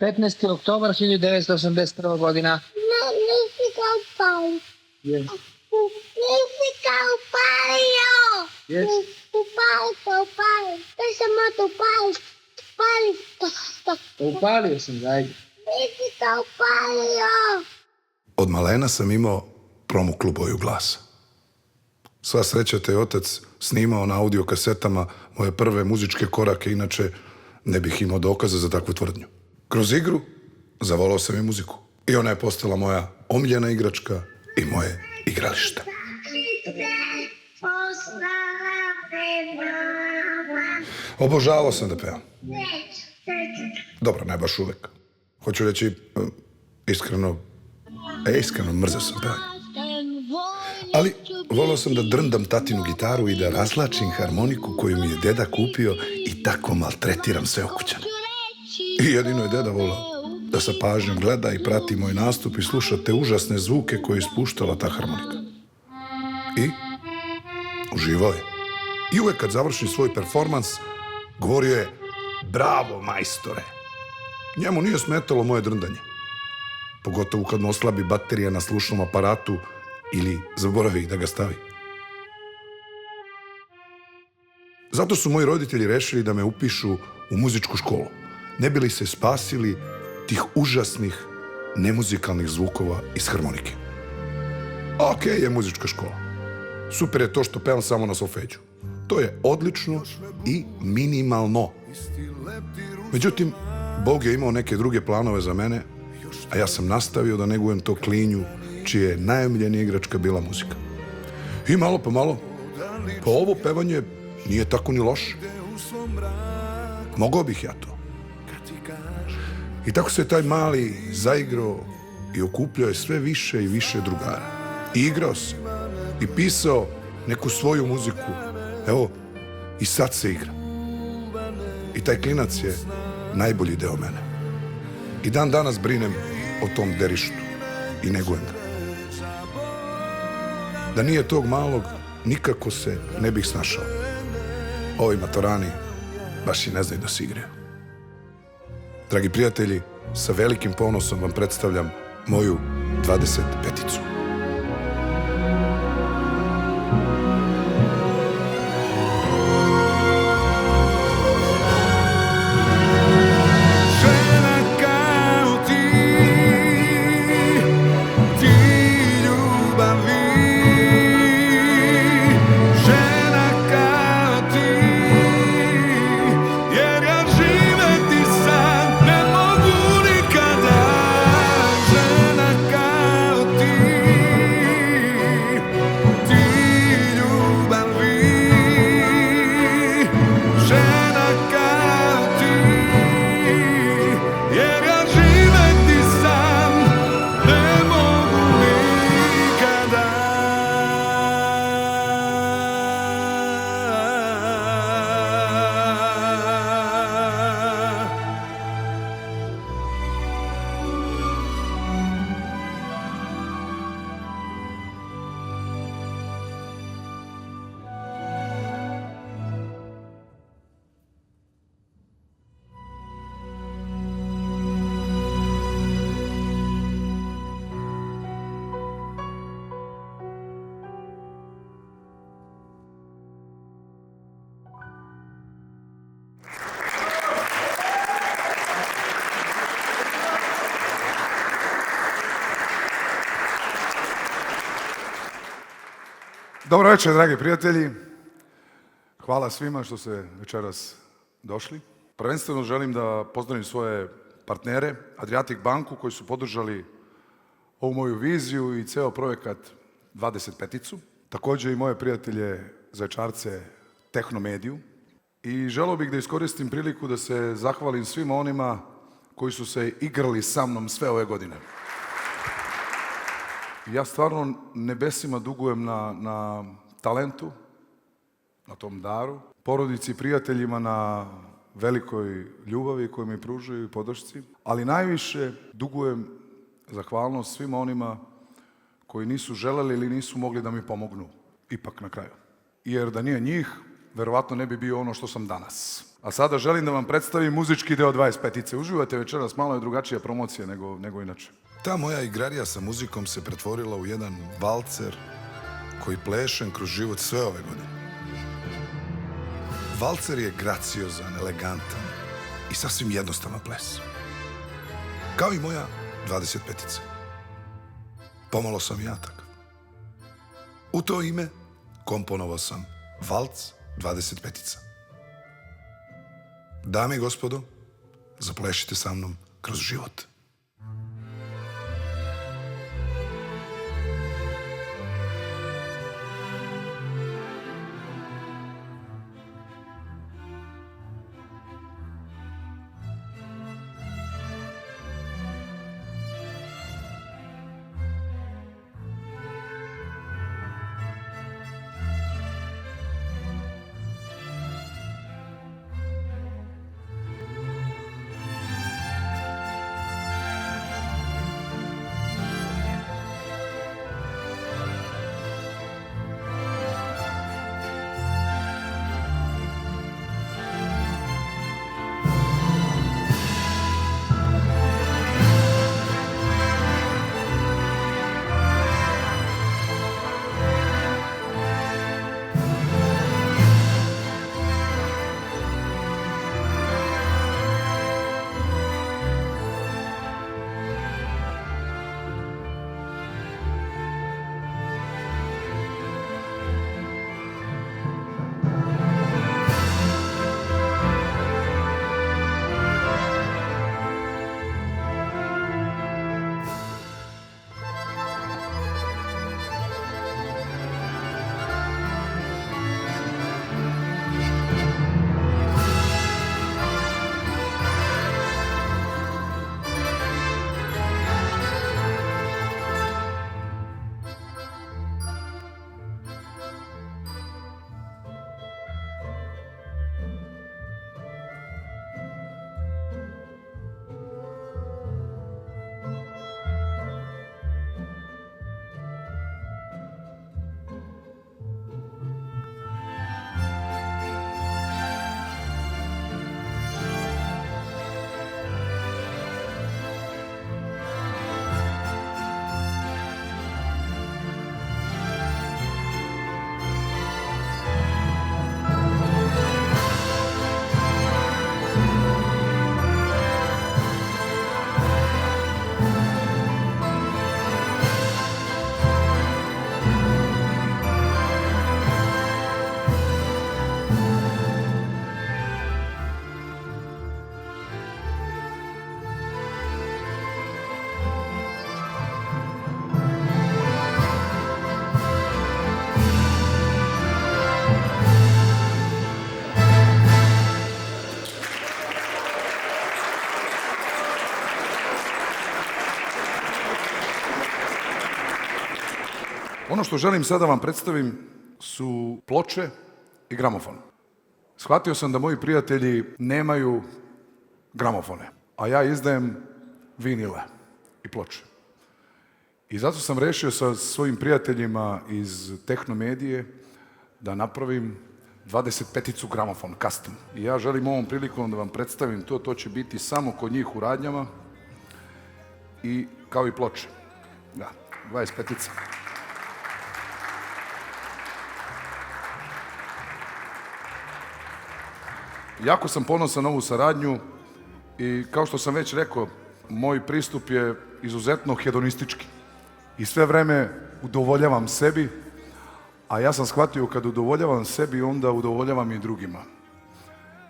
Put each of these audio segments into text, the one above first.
15. oktobar 1981. godina. Nisi ga upalio. Yes. Nisi ga upalio. Yes. Upali. Da se moto upali. Upalio sam ga, ajde. Nisi ga upalio. Od malena sam imao promuklu boju glasa. Sva sreća te je otac snimao na audio kasetama moje prve muzičke korake, inače ne bih imao dokaza za takvu tvrdnju. Kroz igru zavolao sam i muziku. I ona je postala moja omiljena igračka i moje igralište. Obožavao sam da pevam. Dobro, ne baš uvek. Hoću reći, iskreno mrzeo sam pevanje. Ali volao sam da drndam tatinu gitaru i da razlačim harmoniku koju mi je deda kupio i tako maltretiram sve okućane. I jedino je deda volao da sa pažnjom gleda i prati moj nastup i sluša te užasne zvuke koje je ispuštala ta harmonika. I uživao je. I uvek kad završi svoj performans, govorio je: bravo, majstore. Njemu nije smetalo moje drndanje. Pogotovo kad mu oslabi baterija na slušnom aparatu ili zaboravi da ga stavi. Zato su moji roditelji rešili da me upišu u muzičku školu. Ne bi li se spasili tih užasnih nemuzikalnih zvukova iz harmonike. Okej je muzička škola. Super je to što pevam samo na solfeđu. To je odlično i minimalno. Međutim, Bog je imao neke druge planove za mene, a ja sam nastavio da negujem to klinju čije je najomiljenija igračka bila muzika. I malo po malo, pa ovo pevanje nije tako ni loše. Mogao bih ja to. I tako se taj mali zaigrao i okupljao je sve više i više drugara. I igrao se i pisao neku svoju muziku. Evo, i sad se igra. I taj klinac je najbolji deo mene. I dan danas brinem o tom derištu i negujem ga. Da nije tog malog, nikako se ne bih snašao. Ovi matorani baš i ne znaju da se igraju. Dragi prijatelji, sa velikim ponosom vam predstavljam moju 25-icu. Dobro večer, dragi prijatelji. Hvala svima što ste večeras došli. Prvenstveno želim da pozdravim svoje partnere, Adriatic banku, koji su podržali ovu moju viziju i ceo projekat 25-icu. Takođe i moje prijatelje Zaječarce Tehnomediju. I želeo bih da iskoristim priliku da se zahvalim svima onima koji su se igrali sa mnom sve ove godine. Ja stvarno nebesima dugujem na talentu, na tom daru, porodici i prijateljima na velikoj ljubavi koju mi pružaju i podršci, ali najviše dugujem zahvalnost svima onima koji nisu želeli ili nisu mogli da mi pomognu, ipak na kraju. Jer da nije njih, verovatno ne bi bio ono što sam danas. A sada želim da vam predstavim muzički deo 25-ice. Uživate večeras, malo je drugačija promocija nego inače. Ta moja igrarija sa muzikom se pretvorila u jedan valcer koji plešem kroz život sve ove godine. Valcer je graciozan, elegantan i sasvim jednostavan ples. Kao i moja 25-ica. Pomalo sam i ja takav. U to ime komponovao sam Valc 25-ica. Dame i gospodo, zaplešite sa mnom kroz život. Ono što želim sada vam predstavim su ploče i gramofon. Shvatio sam da moji prijatelji nemaju gramofone, a ja izdajem vinile i ploče. I zato sam rešio sa svojim prijateljima iz Tehnomedije da napravim 25-icu gramofon, custom. I ja želim ovom prilikom da vam predstavim to. To će biti samo kod njih u radnjama i kao i ploče. Da, 25-ica. Jako sam ponosan na ovu saradnju i kao što sam već rekao, moj pristup je izuzetno hedonistički. I sve vreme udovoljavam sebi, a ja sam shvatio kad udovoljavam sebi, onda udovoljavam i drugima.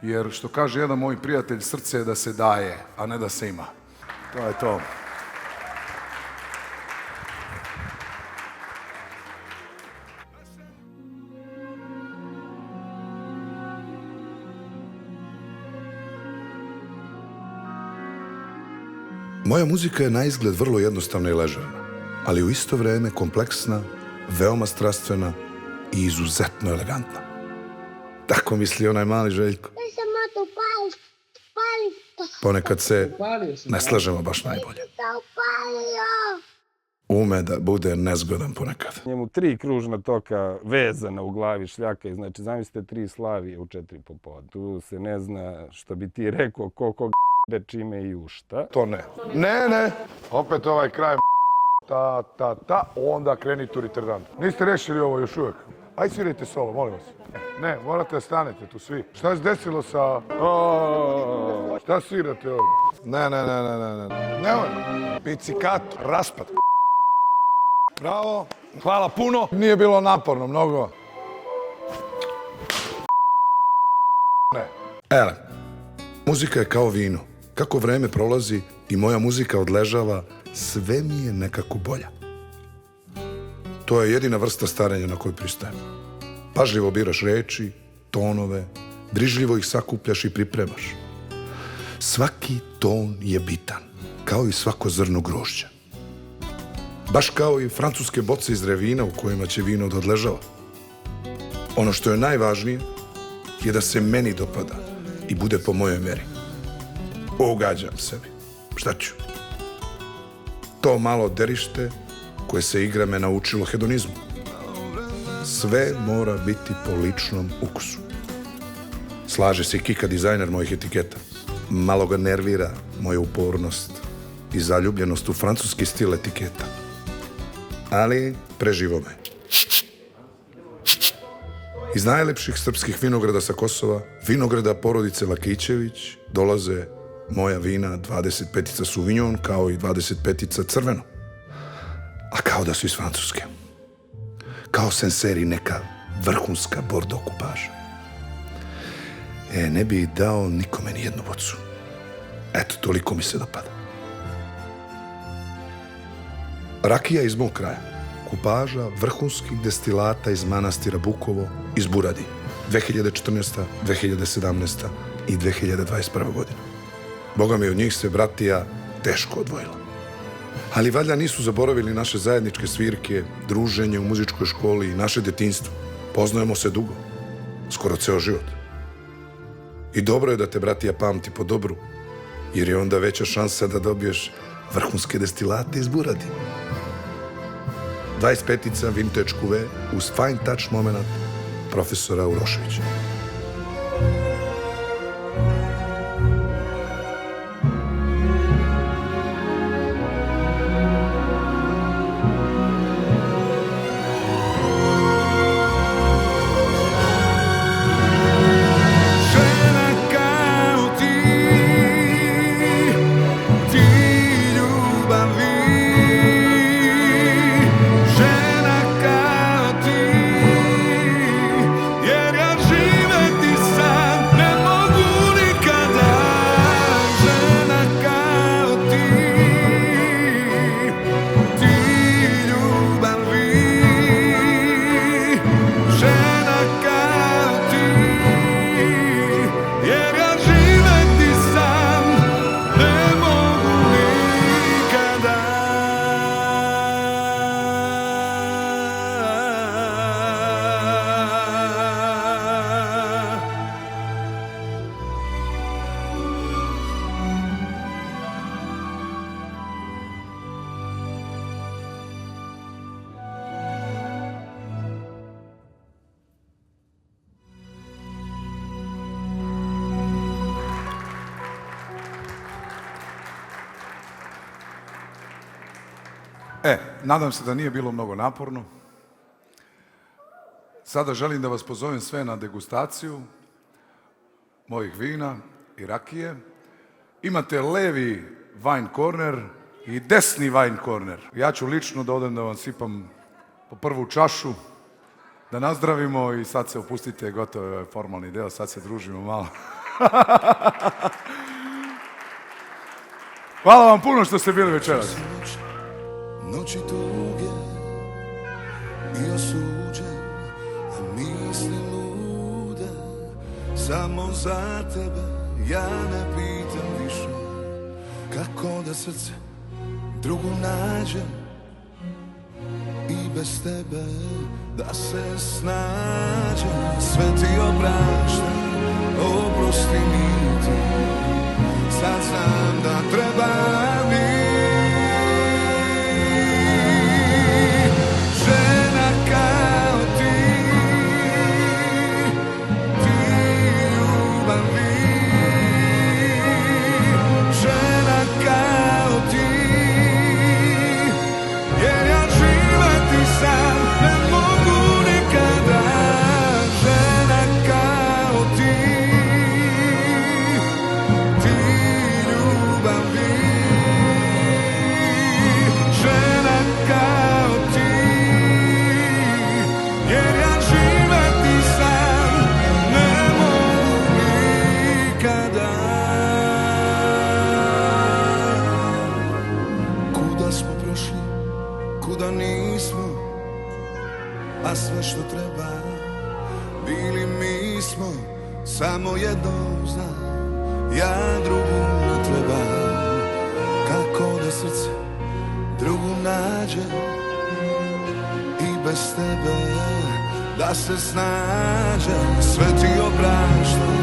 Jer što kaže jedan moj prijatelj, srce je da se daje, a ne da se ima. To je to. Moja muzika je na izgled vrlo jednostavna i ležerna, ali u isto vreme kompleksna, veoma strastvena i izuzetno elegantna. Tako misli onaj mali Željko. Da se moto pali. Ponekad se ne slažemo baš najbolje. Da upalio. ume da bude nezgodan ponekad. Njemu 3 kružna toka vezana u glavi šljaka. Znači, zamislite 3 Slavije u 4 popodne. Tu se ne zna, što bi ti rekao, koga čime i u šta. To ne. Ne. Opet ovaj kraj onda kreni tu retardant. Niste rešili ovo još uvijek. Aj svirajte solo, molim vas. Ne, morate da stanete tu svi. Šta se desilo sa... Šta svirate ovdje? Ne. Nemoj. Pizzicato, raspad. Bravo, hvala puno. Nije bilo naporno, mnogo. Ne. Ele, muzika je kao vino. Kako vreme prolazi i moja muzika odležava, sve mi je nekako bolja. To je jedina vrsta starenja na koju pristajem. Pažljivo biraš reči, tonove, brižljivo ih sakupljaš i pripremaš. Svaki ton je bitan, kao i svako zrno grožđa. Baš kao i francuske boce iz revina u kojima će vino da odležava. Ono što je najvažnije je da se meni dopada i bude po mojoj meri. Ugađam sebi. Šta ću? To malo derište koje se igra me naučilo hedonizmu. Sve mora biti po ličnom ukusu. Slaže se i Kika, dizajner mojih etiketa. Malo ga nervira moja upornost i zaljubljenost u francuski stil etiketa. Ali preživo me. Iz najlepših srpskih vinograda sa Kosova, vinograda porodice Lakićević, dolaze moja vina 25-ica Sauvignon, kao i 25-ica crveno. A kao da su iz Francuske. Kao senseri neka vrhunska Bordeaux kupaža. Ne bi dao nikome ni jednu bocu. Eto, toliko mi se dopada. Rakija iz mog kraja. Kupaža vrhunskih destilata iz manastira Bukovo iz Buradi. 2014., 2017. i 2021. godina. Boga mi, od njih se bratija teško odvojila. Ali valjda nisu zaboravili naše zajedničke svirke, druženje u muzičkoj školi i naše detinjstvo. Poznajemo se dugo, skoro ceo život. I dobro je da te bratija pamti po dobru, jer je onda veća šansa da dobiješ vrhunske destilate iz Buradi. 25-ica vintage kuve uz fine touch moment profesora Uroševića. Nadam se da nije bilo mnogo naporno. Sada želim da vas pozovem sve na degustaciju mojih vina i rakije. Imate levi wine corner i desni wine corner. Ja ću lično da odem da vam sipam po prvu čašu, da nazdravimo i sad se opustite, gotovo je ovaj formalni deo, sad se družimo malo. Hvala vam puno što ste bili večeras. Noći tuge i osuđen, a misli lude. Samo za tebe ja ne pitam više, kako da srce drugu nađem i bez tebe da se snađem. Sve ti opraštam, oprosti mi ti, sad znam da treba mi. ima sve što treba. Bili mi smo, samo jedno znam, ja drugu ne trebam. Kako da srce drugu nađe i bez tebe da se snađe. Sve ti opraštam,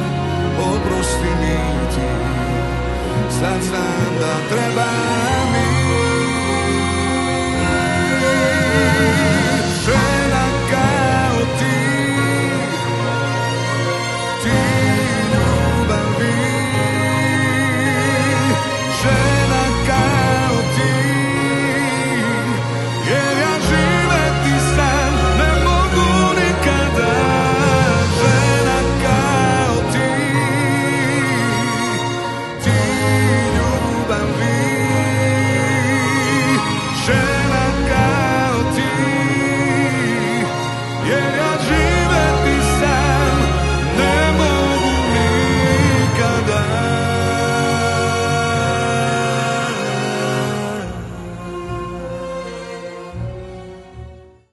oprosti mi ti, sad znam da treba.